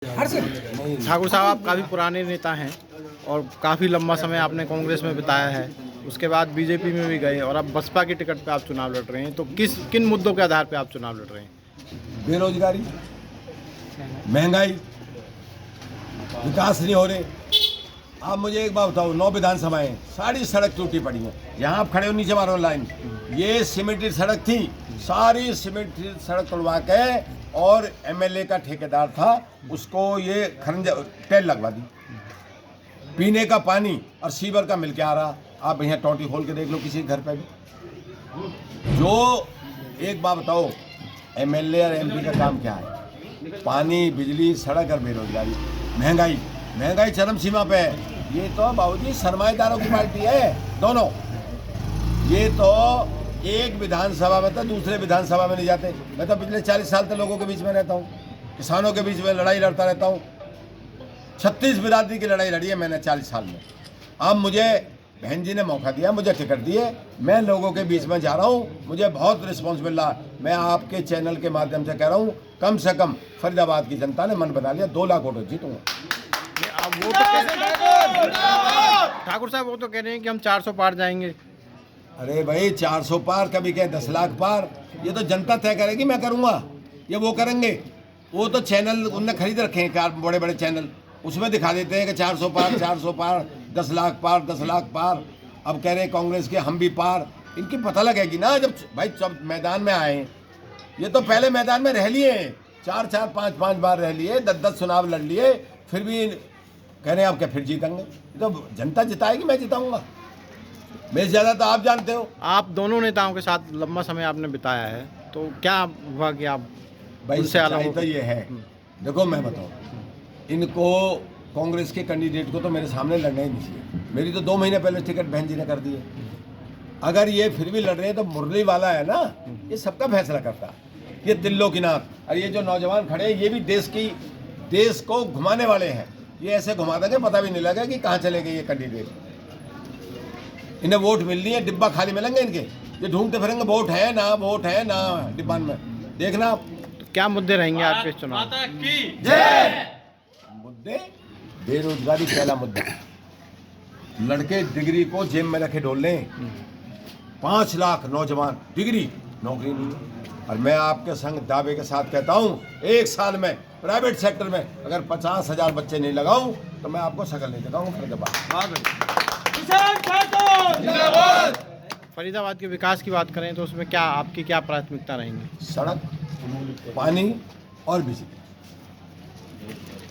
ठाकुर साहब, आप काफ़ी पुराने नेता हैं और काफ़ी लंबा समय आपने कांग्रेस में बिताया है। उसके बाद बीजेपी में भी गए और अब बसपा की टिकट पे आप चुनाव लड़ रहे हैं। तो किन मुद्दों के आधार पे आप चुनाव लड़ रहे हैं? बेरोजगारी, महंगाई, विकास नहीं हो रहे। आप मुझे एक बात बताओ, 9 विधानसभाएं, सारी सड़क टूटी पड़ी हैं। यहाँ आप खड़े हो, नीचे मारो लाइन, ये सीमेंटेड सड़क थी, सारी सीमेंटेड सड़क तोड़वा के और एमएलए का ठेकेदार था, उसको ये खरंजा टेल लगवा दी। पीने का पानी और सीवर का मिल के आ रहा। आप यहाँ टोटी खोल के देख लो किसी घर पे भी। जो एक बात बताओ, एमएलए और एमपी का काम क्या है? पानी, बिजली, सड़क और बेरोजगारी। महंगाई चरम सीमा पे है। ये तो बाबूजी सरमाएदारों की पार्टी है दोनों। ये तो एक विधानसभा में तो दूसरे विधानसभा में नहीं जाते। मैं तो पिछले 40 साल से लोगों के बीच में रहता हूँ, किसानों के बीच में लड़ाई लड़ता रहता हूँ। 36 बिरादरी की लड़ाई लड़ी है मैंने 40 साल में। अब मुझे बहन जी ने मौका दिया, मुझे टिकट दिए, मैं लोगों के बीच में जा रहा हूँ, मुझे बहुत रिस्पॉन्स मिल रहा है। मैं आपके चैनल के माध्यम से कह रहा हूँ, कम से कम फरीदाबाद की जनता ने मन बना लिया, 2 लाख वोट जीतूंगा। ठाकुर साहब, वो तो कह रहे हैं कि हम 400 पार जाएंगे। अरे भाई, 400 पार, कभी कहे 10 लाख पार, ये तो जनता तय करेगी। मैं करूँगा, ये वो करेंगे। वो तो चैनल उनने खरीद रखे हैं, 4 बड़े बड़े चैनल, उसमें दिखा देते हैं कि 400 पार, 400 पार, 10 लाख पार, 10 लाख पार। अब कह रहे हैं कांग्रेस के हम भी पार। इनकी पता लगेगी ना जब भाई सब मैदान में आए। ये तो पहले मैदान में रह लिए, 4-4, 5-5 बार रह लिए, 10-10 चुनाव लड़ लिए, फिर भी कह रहे हैं आप क्या फिर जीतेंगे? तो जनता जिताएगी, मैं जिताऊंगा। मेरे से ज़्यादा तो आप जानते हो। आप दोनों नेताओं के साथ लंबा समय आपने बिताया है, तो क्या हुआ कि आप भाई सच्चाई तो ये है। देखो मैं बताऊँ, इनको कांग्रेस के कैंडिडेट को तो मेरे सामने लड़ना ही नहीं चाहिए। मेरी तो 2 महीने पहले टिकट बहन जी ने कर दी है। अगर ये फिर भी लड़ रहे हैं तो मुरली वाला है ना, ये सबका फैसला करता है। ये तिल्लो की नाथ। और ये जो नौजवान खड़े हैं, ये भी देश को घुमाने वाले हैं। ये ऐसे घुमा देंगे, पता भी नहीं लगा कि कहाँ चले गए ये कैंडिडेट। इन्हें वोट मिलनी है, डिब्बा खाली मिलेंगे इनके। ये ढूंढते फिरेंगे वोट है ना डिब्बा में। देखना आप। तो क्या मुद्दे रहेंगे आपके चुनाव? मुद्दे, बेरोजगारी पहला मुद्दा। लड़के डिग्री को जेब में रखे डोल लें। 5 लाख नौजवान डिग्री, नौकरी नहीं है। और मैं आपके संग दावे के साथ कहता हूँ, 1 साल में प्राइवेट सेक्टर में अगर 50,000 बच्चे नहीं लगाऊं तो मैं आपको शकल नहीं दिखाऊंगा। फरीदाबाद के विकास की बात करें तो उसमें क्या आपकी क्या प्राथमिकता रहेंगी? सड़क, पानी और बिजली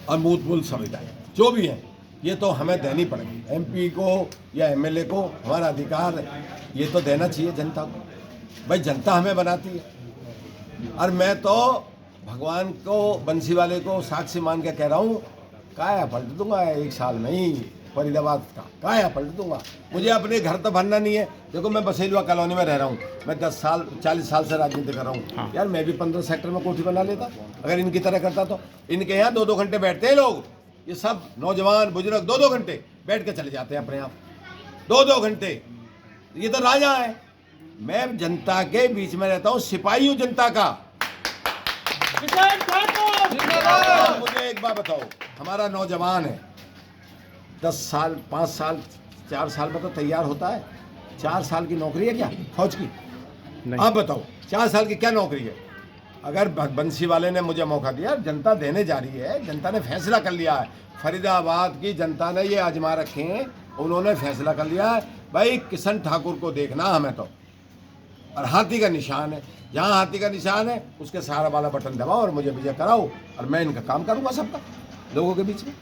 और मूलभूत सुविधाएं जो भी हैं, ये तो हमें देनी पड़ेगी। एमपी को या एमएलए को हमारा अधिकार ये तो देना चाहिए जनता को। भाई जनता हमें बनाती है। और मैं तो भगवान को, बंसी वाले को साक्षी मान के कह रहा हूँ, काया पलट दूंगा 1 साल में ही। फरीदाबाद का काया पलट दूंगा। मुझे अपने घर तो भरना नहीं है। देखो मैं बसेलवा कॉलोनी में रह रहा हूँ, मैं 40 साल से राजनीति कर रहा हूँ। हाँ। यार मैं भी 15 सेक्टर में कोठी बना लेता अगर इनकी तरह करता तो। इनके यहाँ 2-2 घंटे बैठते हैं लोग, ये सब नौजवान बुजुर्ग 2-2 घंटे बैठ के चले जाते हैं अपने आप, 2-2 घंटे। ये तो राजा है। मैं जनता के बीच में रहता हूँ, सिपाही हूँ जनता का। मुझे एक बात बताओ, हमारा नौजवान है, 10 साल, 5 साल, 4 साल में तो तैयार होता है। 4 साल की नौकरी है क्या फौज की? आप बताओ, 4 साल की क्या नौकरी है? अगर बंसी वाले ने मुझे मौका दिया, जनता देने जा रही है, जनता ने फैसला कर लिया है। फरीदाबाद की जनता ने ये आजमा रखे हैं, उन्होंने फैसला कर लिया है। भाई किशन ठाकुर को देखना हमें तो, और हाथी का निशान है, जहाँ हाथी का निशान है उसके सहारा वाला बटन दबाओ और मुझे विजय कराओ, और मैं इनका काम करूँगा सबका लोगों के बीच में।